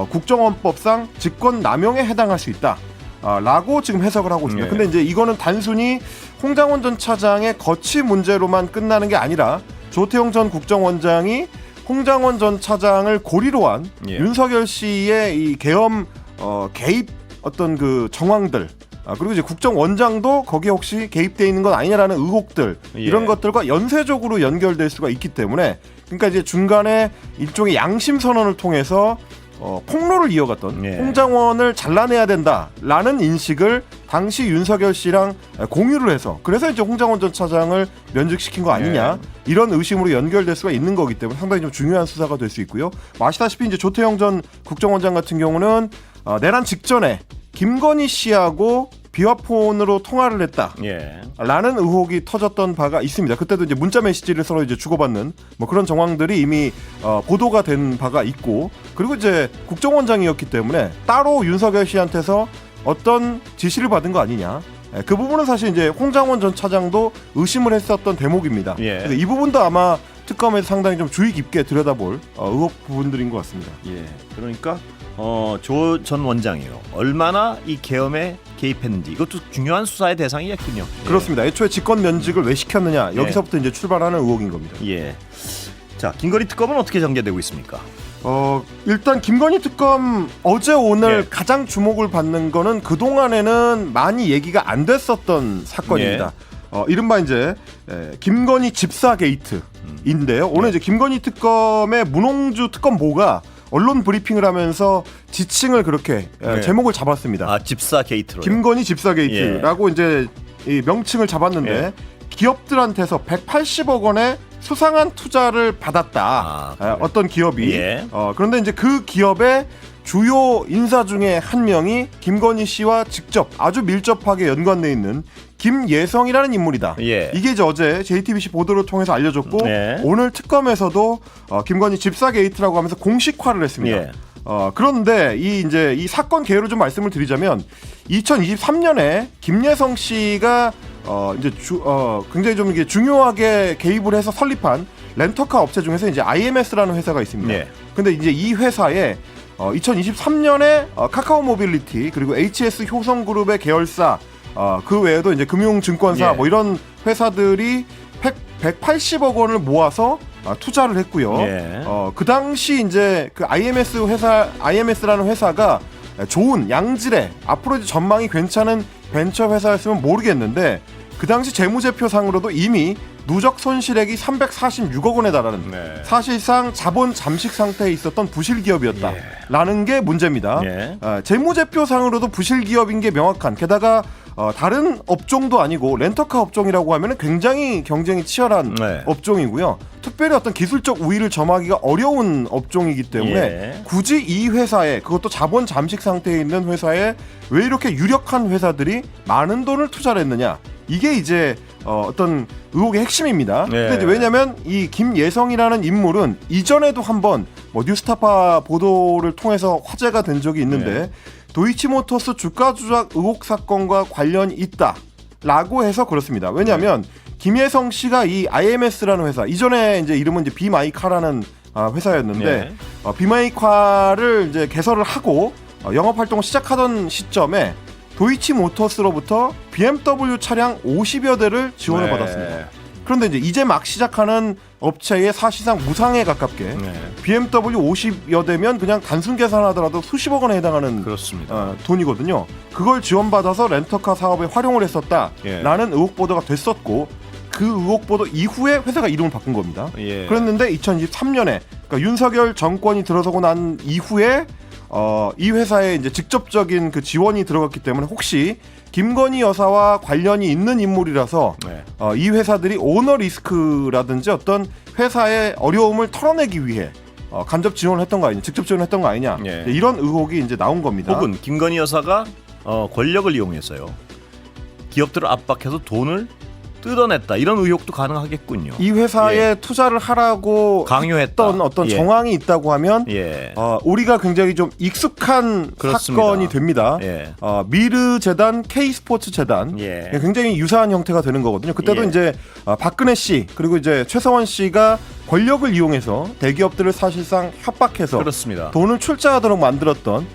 국정원법상 직권 남용에 해당할 수 있다. 라고 지금 해석을 하고 있습니다. 예. 근데 이제 이거는 단순히 홍장원 전 차장의 거취 문제로만 끝나는 게 아니라 조태용 전 국정원장이 홍장원 전 차장을 고리로 한 예. 윤석열 씨의 이 계엄 개입 어떤 그 정황들 그리고 이제 국정원장도 거기에 혹시 개입돼 있는 건 아니냐라는 의혹들 예. 이런 것들과 연쇄적으로 연결될 수가 있기 때문에 그러니까 이제 중간에 일종의 양심 선언을 통해서 폭로를 이어갔던 예. 홍장원을 잘라내야 된다라는 인식을 당시 윤석열 씨랑 공유를 해서 그래서 이제 홍장원 전 차장을 면직시킨 거 아니냐 이런 의심으로 연결될 수가 있는 거기 때문에 상당히 좀 중요한 수사가 될 수 있고요. 아시다시피 이제 조태용 전 국정원장 같은 경우는 내란 직전에 김건희 씨하고 비화폰으로 통화를 했다. 예. 라는 의혹이 터졌던 바가 있습니다. 그때도 이제 문자 메시지를 서로 이제 주고받는 뭐 그런 정황들이 이미 보도가 된 바가 있고 그리고 이제 국정원장이었기 때문에 따로 윤석열 씨한테서 어떤 지시를 받은 거 아니냐. 그 부분은 사실 이제 홍장원 전 차장도 의심을 했었던 대목입니다. 예. 그래서 이 부분도 아마 특검에서 상당히 좀 주의 깊게 들여다볼 의혹 부분들인 것 같습니다. 예. 그러니까 조 전 원장이요. 얼마나 이 계엄에 개입했는지 이것도 중요한 수사의 대상이었군요. 예. 그렇습니다. 애초에 직권 면직을 왜 시켰느냐 여기서부터 이제 출발하는 의혹인 겁니다. 예. 자, 김건희 특검은 어떻게 전개되고 있습니까? 일단 김건희 특검 어제 오늘 예. 가장 주목을 받는 거는 그동안에는 많이 얘기가 안 됐었던 사건입니다. 이른바 이제 김건희 집사 게이트인데요. 오늘 이제 김건희 특검의 문홍주 특검보가 언론 브리핑을 하면서 지칭을 그렇게 제목을 잡았습니다. 집사 게이트로. 김건희 집사 게이트라고 이제 이 명칭을 잡았는데 기업들한테서 180억 원의 수상한 투자를 받았다. 그래요? 어떤 기업이. 예. 그런데 이제 그 기업의 주요 인사 중에 한 명이 김건희 씨와 직접 아주 밀접하게 연관돼 있는 김예성이라는 인물이다. 예. 이게 이제 어제 JTBC 보도를 통해서 알려졌고 네. 오늘 특검에서도 김건희 집사 게이트라고 하면서 공식화를 했습니다. 예. 그런데 이 사건 개요를 좀 말씀을 드리자면 2023년에 김예성 씨가 굉장히 좀 이게 중요하게 개입을 해서 설립한 렌터카 업체 중에서 이제 IMS라는 회사가 있습니다. 예. 근데 이제 이 회사에 2023년에 카카오 모빌리티 그리고 HS 효성그룹의 계열사 그 외에도 이제 금융증권사 예. 뭐 이런 회사들이 180억 원을 모아서 투자를 했고요. 예. 그 당시 이제 그 IMS라는 회사가 좋은 양질의 앞으로 이제 전망이 괜찮은 벤처 회사였으면 모르겠는데 그 당시 재무제표상으로도 이미 누적 손실액이 346억 원에 달하는 네. 사실상 자본 잠식 상태에 있었던 부실 기업이었다라는 게 문제입니다. 예. 재무제표상으로도 부실 기업인 게 명확한 게다가 다른 업종도 아니고 렌터카 업종이라고 하면 굉장히 경쟁이 치열한 네. 업종이고요. 특별히 어떤 기술적 우위를 점하기가 어려운 업종이기 때문에 예. 굳이 이 회사에 그것도 자본 잠식 상태에 있는 회사에 왜 이렇게 유력한 회사들이 많은 돈을 투자를 했느냐 이게 이제 어떤 의혹의 핵심입니다. 네. 근데 이제 왜냐하면 이 김예성이라는 인물은 이전에도 한번 뭐 뉴스타파 보도를 통해서 화제가 된 적이 있는데 네. 도이치모터스 주가 조작 의혹 사건과 관련이 있다라고 해서 그렇습니다. 왜냐하면 김예성 씨가 이 IMS라는 회사 이전에 이제 이름은 이제 비마이카라는 회사였는데 비마이카를 이제 개설을 하고 영업 활동을 시작하던 시점에 도이치모터스로부터 BMW 차량 50여 대를 지원을 네. 받았습니다. 그런데 이제 막 시작하는 업체의 사실상 무상에 가깝게 네. BMW 50여 대면 그냥 단순 계산하더라도 수십억 원에 해당하는 그렇습니다. 돈이거든요. 그걸 지원받아서 렌터카 사업에 활용을 했었다라는 의혹 보도가 됐었고 그 의혹 보도 이후에 회사가 이름을 바꾼 겁니다. 예. 그랬는데 2023년에 그러니까 윤석열 정권이 들어서고 난 이후에 이 회사에 이제 직접적인 그 지원이 들어갔기 때문에 혹시 김건희 여사와 관련이 있는 인물이라서 네. 이 회사들이 오너 리스크라든지 어떤 회사의 어려움을 털어내기 위해 간접 지원을 했던 거 아니냐, 직접 지원을 했던 거 아니냐 예. 이런 의혹이 이제 나온 겁니다. 혹은 김건희 여사가 권력을 이용해서요. 기업들을 압박해서 돈을 뜯어냈다 이런 의혹도 가능하겠군요. 이 회사에 투자를 하라고 강요했다. 했던 어떤 예. 정황이 있다고 하면 예. 우리가 굉장히 좀 익숙한 그렇습니다. 사건이 됩니다. 예. 미르 재단, K 스포츠 재단 예. 굉장히 유사한 형태가 되는 거거든요. 그때도 예. 이제 박근혜 씨 그리고 이제 최서원 씨가 권력을 이용해서 대기업들을 사실상 협박해서 그렇습니다. 돈을 출자하도록 만들었던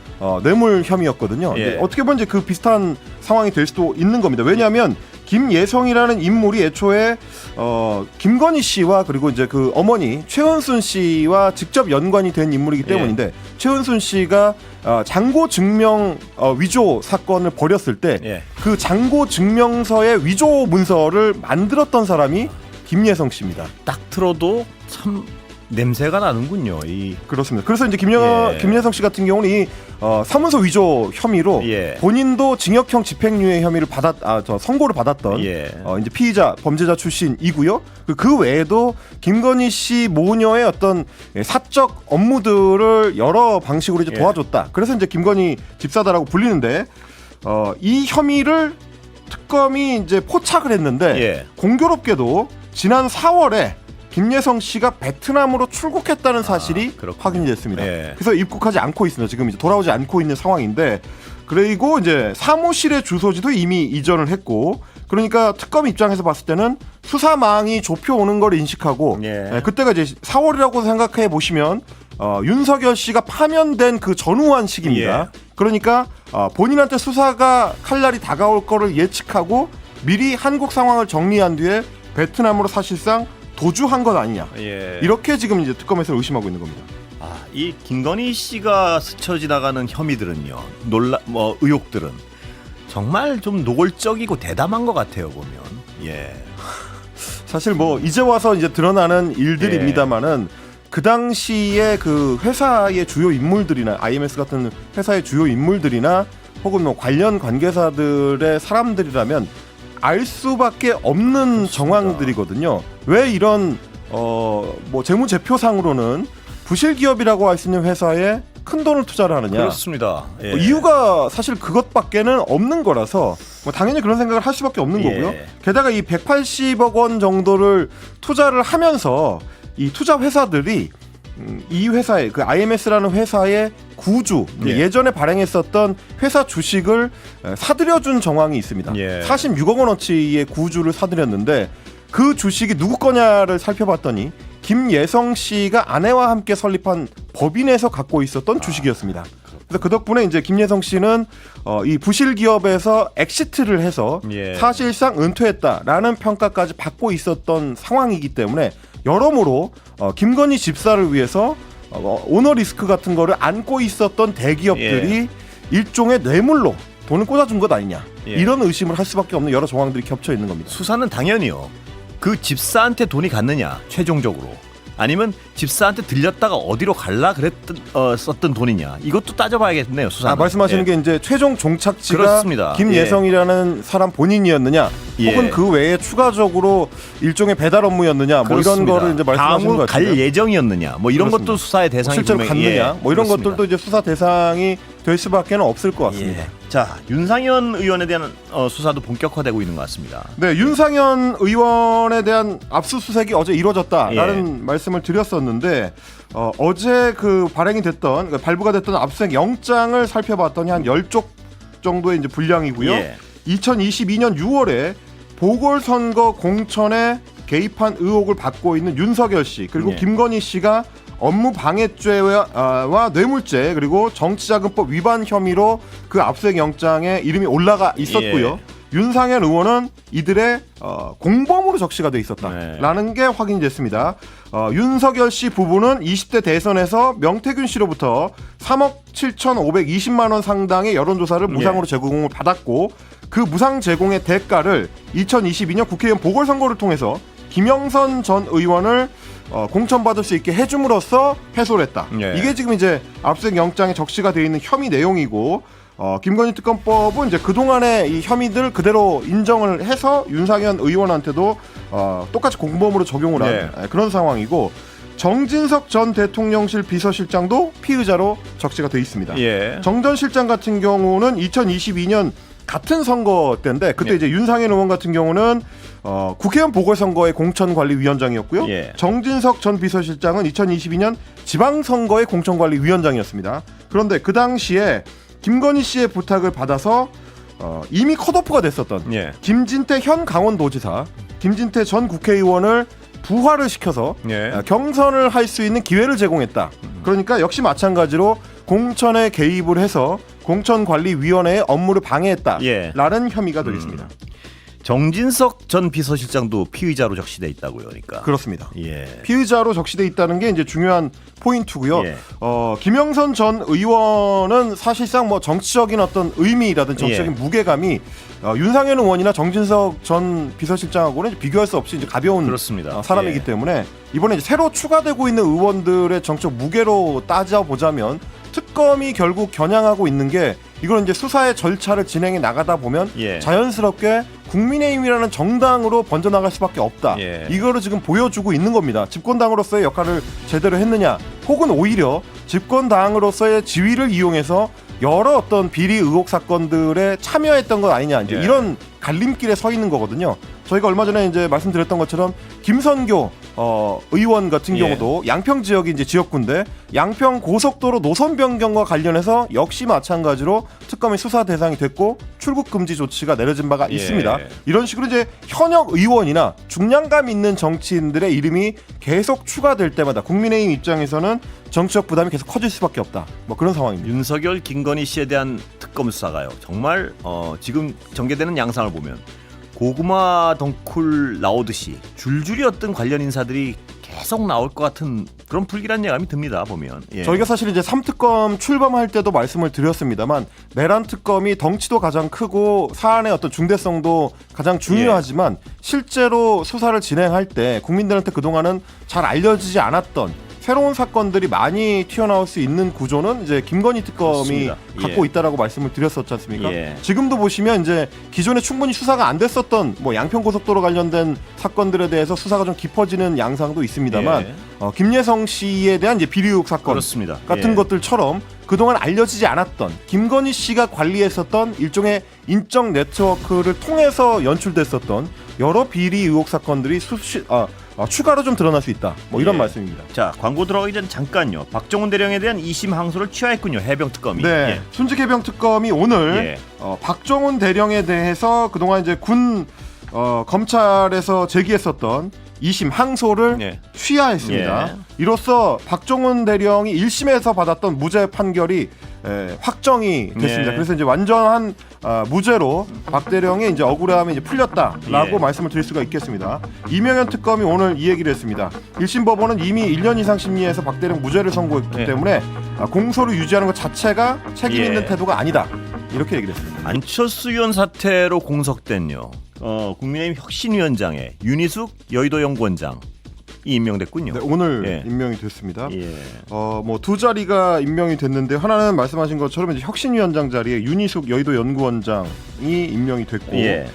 뇌물 혐의였거든요. 예. 근데 어떻게 보면 이제 그 비슷한 상황이 될 수도 있는 겁니다. 왜냐하면 김예성이라는 인물이 애초에 김건희 씨와 그리고 이제 그 어머니 최은순 씨와 직접 연관이 된 인물이기 때문인데 최은순 씨가 장고 증명 위조 사건을 벌였을 때 그 장고 증명서의 위조 문서를 만들었던 사람이 김예성 씨입니다. 딱 들어도 참 냄새가 나는군요. 그렇습니다. 그래서 이제 김예성 씨 같은 경우는 이 사문서 위조 혐의로 본인도 징역형 집행유예 혐의를 선고를 받았던 이제 피의자 범죄자 출신이고요. 그 외에도 김건희 씨 모녀의 어떤 사적 업무들을 여러 방식으로 이제 도와줬다. 그래서 이제 김건희 집사다라고 불리는데 이 혐의를 특검이 이제 포착을 했는데 공교롭게도 지난 4월에 김예성 씨가 베트남으로 출국했다는 사실이 확인이 됐습니다. 그래서 입국하지 않고 있습니다. 지금 이제 돌아오지 않고 있는 상황인데 그리고 이제 사무실의 주소지도 이미 이전을 했고 그러니까 특검 입장에서 봤을 때는 수사망이 좁혀오는 걸 인식하고 그때가 이제 4월이라고 생각해 보시면 윤석열 씨가 파면된 그 전후한 시기입니다. 그러니까 본인한테 수사가 칼날이 다가올 거를 예측하고 미리 한국 상황을 정리한 뒤에 베트남으로 사실상 도주한 것 아니냐 이렇게 지금 이제 특검에서 의심하고 있는 겁니다. 이 김건희 씨가 스쳐 지나가는 혐의들은요, 의혹들은 정말 좀 노골적이고 대담한 것 같아요 보면. 사실 뭐 이제 와서 이제 드러나는 일들입니다만은 그 당시에 그 회사의 주요 인물들이나 IMS 같은 회사의 주요 인물들이나 혹은 뭐 관련 관계사들의 사람들이라면 알 수밖에 없는 정황들이거든요. 왜 이런 뭐 재무제표상으로는 부실 기업이라고 할 수 있는 회사에 큰 돈을 투자를 하느냐. 그렇습니다. 예. 이유가 사실 그것밖에는 없는 거라서 뭐 당연히 그런 생각을 할 수밖에 없는 예. 거고요. 게다가 이 180억 원 정도를 투자를 하면서 이 투자 회사들이 이 회사의 그 IMS라는 회사의 구주 예. 예전에 발행했었던 회사 주식을 사들여준 정황이 있습니다. 예. 46억 원어치의 구주를 사들였는데 그 주식이 누구 거냐를 살펴봤더니 김예성 씨가 아내와 함께 설립한 법인에서 갖고 있었던 주식이었습니다. 그래서 그 덕분에 이제 김예성 씨는 이 부실 기업에서 엑시트를 해서 예. 사실상 은퇴했다라는 평가까지 받고 있었던 상황이기 때문에 여러모로 김건희 집사를 위해서 오너 리스크 같은 거를 안고 있었던 대기업들이 일종의 뇌물로 돈을 꽂아준 것 아니냐 예. 이런 의심을 할 수밖에 없는 여러 정황들이 겹쳐 있는 겁니다. 수사는 당연히요. 그 집사한테 돈이 갔느냐 최종적으로 아니면 집사한테 들렸다가 어디로 갈라 썼던 돈이냐 이것도 따져봐야겠네요. 수사는. 말씀하시는 예. 게 이제 최종 종착지가 그렇습니다. 김예성이라는 사람 본인이었느냐 예. 혹은 그 외에 추가적으로 일종의 배달 업무였느냐 뭐 이런 그렇습니다. 거를 이제 말씀하시는 향후 것 같아요. 갈 예정이었느냐 뭐 이런 그렇습니다. 것도 수사의 대상이 실제로 분명히- 갔느냐 뭐 이런 그렇습니다. 것들도 이제 수사 대상이 될 수밖에는 없을 것 같습니다. 예. 자 윤상현 의원에 대한 수사도 본격화되고 있는 것 같습니다. 네, 윤상현 의원에 대한 압수수색이 어제 이루어졌다라는 예. 말씀을 드렸었는데 어제 그 발행이 됐던 발부가 됐던 압수수색 영장을 살펴봤더니 한 10쪽 정도의 이제 분량이고요. 예. 2022년 6월에 보궐선거 공천에 개입한 의혹을 받고 있는 윤석열 씨 그리고 예. 김건희 씨가 업무 방해죄와 뇌물죄 그리고 정치자금법 위반 혐의로 그 압수수색 영장에 이름이 올라가 있었고요. 예. 윤상현 의원은 이들의 공범으로 적시가 돼 있었다라는 게 확인이 됐습니다. 윤석열 씨 부부는 20대 대선에서 명태균 씨로부터 3억 7,520만 원 상당의 여론조사를 무상으로 제공을 받았고 그 무상 제공의 대가를 2022년 국회의원 보궐선거를 통해서 김영선 전 의원을 공천받을 수 있게 해줌으로써 패소를 했다. 예. 이게 지금 이제 압수수색 영장에 적시가 되어 있는 혐의 내용이고 김건희 특검법은 이제 그동안의 이 혐의들 그대로 인정을 해서 윤상현 의원한테도 똑같이 공범으로 적용을 한 그런 상황이고 정진석 전 대통령실 비서실장도 피의자로 적시가 되어 있습니다. 예. 정 전 실장 같은 경우는 2022년 같은 선거 때인데 그때 이제 윤상현 의원 같은 경우는 국회의원 보궐선거의 공천관리위원장이었고요. 예. 정진석 전 비서실장은 2022년 지방선거의 공천관리위원장이었습니다. 그런데 그 당시에 김건희 씨의 부탁을 받아서 이미 컷오프가 됐었던 예. 김진태 현 강원도지사, 김진태 전 국회의원을 부활을 시켜서 예. 경선을 할 수 있는 기회를 제공했다. 그러니까 역시 마찬가지로 공천에 개입을 해서 공천관리위원회의 업무를 방해했다라는 혐의가 되겠습니다. 정진석 전 비서실장도 피의자로 적시돼 있다고요, 그러니까. 그렇습니다. 예. 피의자로 적시돼 있다는 게 이제 중요한 포인트고요. 예. 김영선 전 의원은 사실상 뭐 정치적인 어떤 의미라든지 정치적인 무게감이 윤상현 의원이나 정진석 전 비서실장하고는 비교할 수 없이 이제 가벼운 그렇습니다. 사람이기 예. 때문에 이번에 이제 새로 추가되고 있는 의원들의 정치적 무게로 따져보자면 특검이 결국 겨냥하고 있는 게 이걸 이제 수사의 절차를 진행해 나가다 보면 예. 자연스럽게 국민의힘이라는 정당으로 번져나갈 수밖에 없다. 예. 이거를 지금 보여주고 있는 겁니다. 집권당으로서의 역할을 제대로 했느냐 혹은 오히려 집권당으로서의 지위를 이용해서 여러 어떤 비리 의혹 사건들에 참여했던 것 아니냐 이제 예. 이런 갈림길에 서 있는 거거든요. 저희가 얼마 전에 이제 말씀드렸던 것처럼 김선교 의원 같은 예. 경우도 양평 지역이 이제 지역구인데 양평 고속도로 노선 변경과 관련해서 역시 마찬가지로 특검의 수사 대상이 됐고 출국 금지 조치가 내려진 바가 예. 있습니다. 이런 식으로 이제 현역 의원이나 중량감 있는 정치인들의 이름이 계속 추가될 때마다 국민의힘 입장에서는 정치적 부담이 계속 커질 수밖에 없다. 뭐 그런 상황입니다. 윤석열, 김건희 씨에 대한 특검 수사가요. 정말 지금 전개되는 양상을 보면 고구마 덩쿨 나오듯이 줄줄이 어떤 관련 인사들이 계속 나올 것 같은 그런 불길한 예감이 듭니다. 보면 저희가 사실 이제 3특검 출범할 때도 말씀을 드렸습니다만 내란 특검이 덩치도 가장 크고 사안의 어떤 중대성도 가장 중요하지만 실제로 수사를 진행할 때 국민들한테 그동안은 잘 알려지지 않았던 새로운 사건들이 많이 튀어나올 수 있는 구조는 이제 김건희 특검이 그렇습니다. 갖고 예. 있다라고 말씀을 드렸었지 않습니까? 예. 지금도 보시면 이제 기존에 충분히 수사가 안 됐었던 뭐 양평고속도로 관련된 사건들에 대해서 수사가 좀 깊어지는 양상도 있습니다만 예. 김예성 씨에 대한 이제 비리 의혹 사건 그렇습니다. 같은 예. 것들처럼 그동안 알려지지 않았던 김건희 씨가 관리했었던 일종의 인적 네트워크를 통해서 연출됐었던 여러 비리 의혹 사건들이 추가로 좀 드러날 수 있다. 뭐 이런 예. 말씀입니다. 자, 광고 들어가기 전 잠깐요. 박정훈 대령에 대한 2심 항소를 취하했군요. 해병 특검이. 네, 순직 해병 특검이 오늘 예. 박정훈 대령에 대해서 그동안 이제 군 검찰에서 제기했었던 2심 항소를 예. 취하했습니다. 예. 이로써 박정훈 대령이 1심에서 받았던 무죄 판결이 확정이 됐습니다. 예. 그래서 이제 완전한 무죄로 박 대령의 이제 억울함이 이제 풀렸다라고 예. 말씀을 드릴 수가 있겠습니다. 이명현 특검이 오늘 이 얘기를 했습니다. 1심 법원은 이미 1년 이상 심리해서 박 대령 무죄를 선고했기 예. 때문에 공소를 유지하는 것 자체가 책임 예. 있는 태도가 아니다. 이렇게 얘기를 했습니다. 안철수 의원 사태로 공석된요. 국민의힘 혁신위원장에 윤희숙 여의도연구원장이 임명됐군요. 네, 오늘 예. 임명이 됐습니다. 예. 뭐 두 자리가 임명이 됐는데 하나는 말씀하신 것처럼 이제 혁신위원장 자리에 윤희숙 여의도 연구원장이 임명이 됐고 예.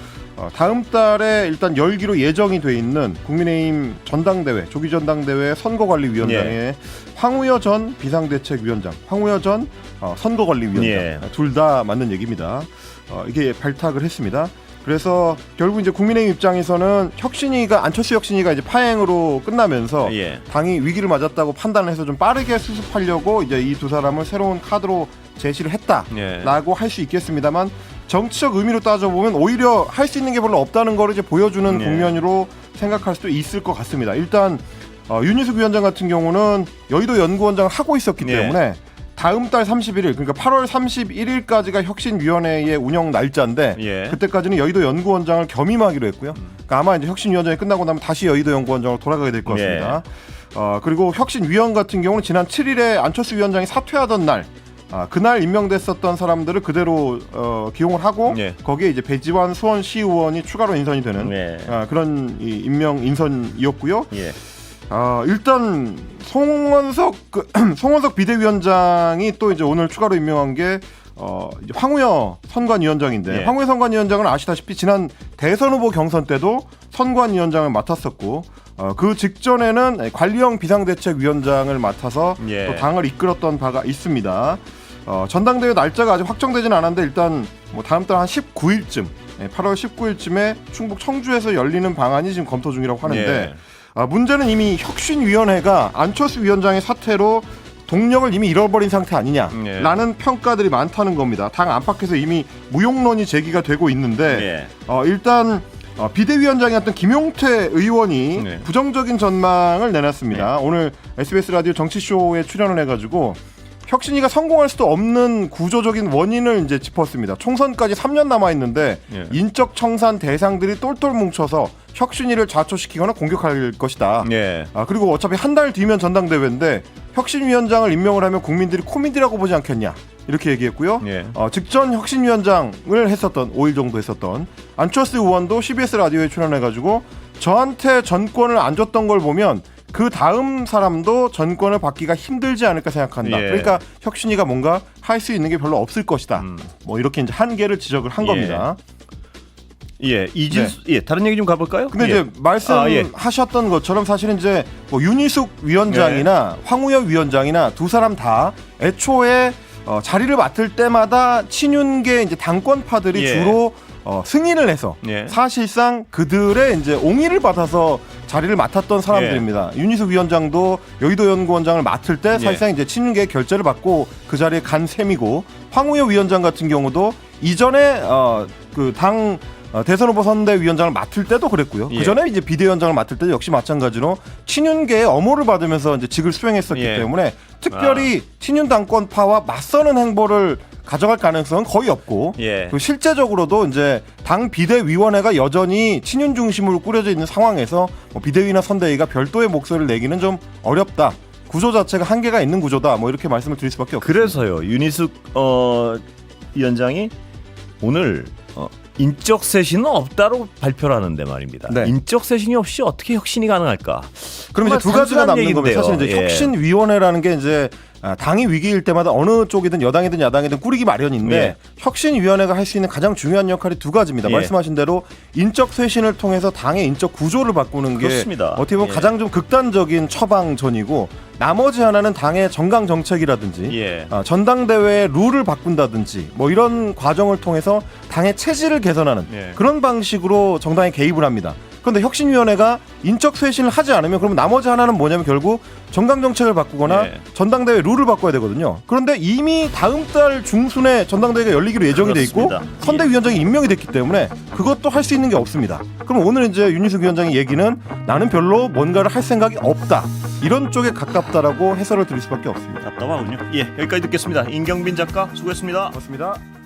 다음 달에 일단 열기로 예정이 돼 있는 국민의힘 전당대회 조기 전당대회 선거관리위원장에 예. 황우여 전 비상대책위원장, 황우여 전 선거관리위원장 예. 둘 다 맞는 얘기입니다. 이게 발탁을 했습니다. 그래서 결국 이제 국민의힘 입장에서는 안철수 혁신위가 이제 파행으로 끝나면서 예. 당이 위기를 맞았다고 판단을 해서 좀 빠르게 수습하려고 이제 이 두 사람을 새로운 카드로 제시를 했다라고 예. 할 수 있겠습니다만 정치적 의미로 따져보면 오히려 할 수 있는 게 별로 없다는 걸 이제 보여주는 예. 국면으로 생각할 수도 있을 것 같습니다. 일단 윤희숙 위원장 같은 경우는 여의도 연구원장을 하고 있었기 예. 때문에 다음 달 31일 그러니까 8월 31일까지가 혁신위원회의 운영 날짜인데 예. 그때까지는 여의도 연구원장을 겸임하기로 했고요. 그러니까 아마 이제 혁신위원장이 끝나고 나면 다시 여의도 연구원장으로 돌아가게 될 것 같습니다. 그리고 혁신위원 같은 경우는 지난 7일에 안철수 위원장이 사퇴하던 날 그날 임명됐었던 사람들을 그대로 기용을 하고 예. 거기에 이제 배지환 수원시 의원이 추가로 인선이 되는 예. 그런 임명 인선이었고요. 예. 일단 송원석 비대위원장이 또 이제 오늘 추가로 임명한 게 이제 황우여 선관위원장인데 예. 황우여 선관위원장은 아시다시피 지난 대선 후보 경선 때도 선관위원장을 맡았었고 그 직전에는 관리형 비상대책위원장을 맡아서 예. 또 당을 이끌었던 바가 있습니다. 전당대회 날짜가 아직 확정되지는 않았는데 일단 뭐 다음 달 한 19일쯤 8월 19일쯤에 충북 청주에서 열리는 방안이 지금 검토 중이라고 하는데 문제는 이미 혁신위원회가 안철수 위원장의 사퇴로 동력을 이미 잃어버린 상태 아니냐라는 평가들이 많다는 겁니다. 당 안팎에서 이미 무용론이 제기가 되고 있는데 일단 비대위원장이었던 김용태 의원이 부정적인 전망을 내놨습니다. 오늘 SBS 라디오 정치쇼에 출연을 해가지고 혁신위가 성공할 수도 없는 구조적인 원인을 이제 짚었습니다. 총선까지 3년 남아 있는데 인적 청산 대상들이 똘똘 뭉쳐서 혁신위를 좌초시키거나 공격할 것이다. 그리고 어차피 한 달 뒤면 전당대회인데 혁신위원장을 임명을 하면 국민들이 코미디라고 보지 않겠냐 이렇게 얘기했고요. 직전 혁신위원장을 했었던 5일 정도 했었던 안철수 의원도 CBS 라디오에 출연해가지고 저한테 전권을 안 줬던 걸 보면 그 다음 사람도 전권을 받기가 힘들지 않을까 생각한다. 그러니까 혁신위가 뭔가 할 수 있는 게 별로 없을 것이다. 뭐 이렇게 이제 한계를 지적을 한 겁니다. 이진수 다른 얘기 좀 가볼까요? 근데 이제 말씀하셨던 것처럼 사실은 이제 뭐 윤희숙 위원장이나 황우여 위원장이나 두 사람 다 애초에 자리를 맡을 때마다 친윤계 이제 당권파들이 주로 승인을 해서 사실상 그들의 이제 옹의를 받아서 자리를 맡았던 사람들입니다. 윤희숙 위원장도 여의도 연구원장을 맡을 때 사실상 이제 친윤계의 결재를 받고 그 자리에 간 셈이고 황우여 위원장 같은 경우도 이전에 그 당 대선 후보 선대위원장을 맡을 때도 그랬고요. 그 전에 이제 비대위원장을 맡을 때도 역시 마찬가지로 친윤계의 엄호를 받으면서 이제 직을 수행했었기 때문에 특별히 친윤 당권파와 맞서는 행보를 가져갈 가능성은 거의 없고 그리고 실제적으로도 이제 당 비대위원회가 여전히 친윤 중심으로 꾸려져 있는 상황에서 뭐 비대위나 선대위가 별도의 목소리를 내기는 좀 어렵다. 구조 자체가 한계가 있는 구조다. 뭐 이렇게 말씀을 드릴 수밖에 없습니다. 그래서요. 윤희숙 위원장이 오늘 인적 쇄신은 없다고 발표를 하는데 말입니다. 인적 쇄신이 없이 어떻게 혁신이 가능할까? 그럼 이제 두 가지가 남는 거면 사실 이제 예. 혁신위원회라는 게 이제 당이 위기일 때마다 어느 쪽이든 여당이든 야당이든 꾸리기 마련인데 예. 혁신위원회가 할 수 있는 가장 중요한 역할이 두 가지입니다. 예. 말씀하신 대로 인적 쇄신을 통해서 당의 인적 구조를 바꾸는 게 그렇습니다. 어떻게 보면 예. 가장 좀 극단적인 처방전이고 나머지 하나는 당의 정강 정책이라든지 예. 전당대회의 룰을 바꾼다든지 뭐 이런 과정을 통해서 당의 체질을 개선하는 예. 그런 방식으로 정당에 개입을 합니다. 그런데 혁신위원회가 인적 쇄신을 하지 않으면 그럼 나머지 하나는 뭐냐면 결국 정강 정책을 바꾸거나 예. 전당대회 룰을 바꿔야 되거든요. 그런데 이미 다음 달 중순에 전당대회가 열리기로 예정이 돼 있고 그렇습니다. 선대위원장이 임명이 됐기 때문에 그것도 할 수 있는 게 없습니다. 그럼 오늘 이제 윤희숙 위원장의 얘기는 나는 별로 뭔가를 할 생각이 없다. 이런 쪽에 가깝다라고 해설을 드릴 수밖에 없습니다. 답답하군요. 예, 여기까지 듣겠습니다. 임경빈 작가 수고했습니다. 고맙습니다.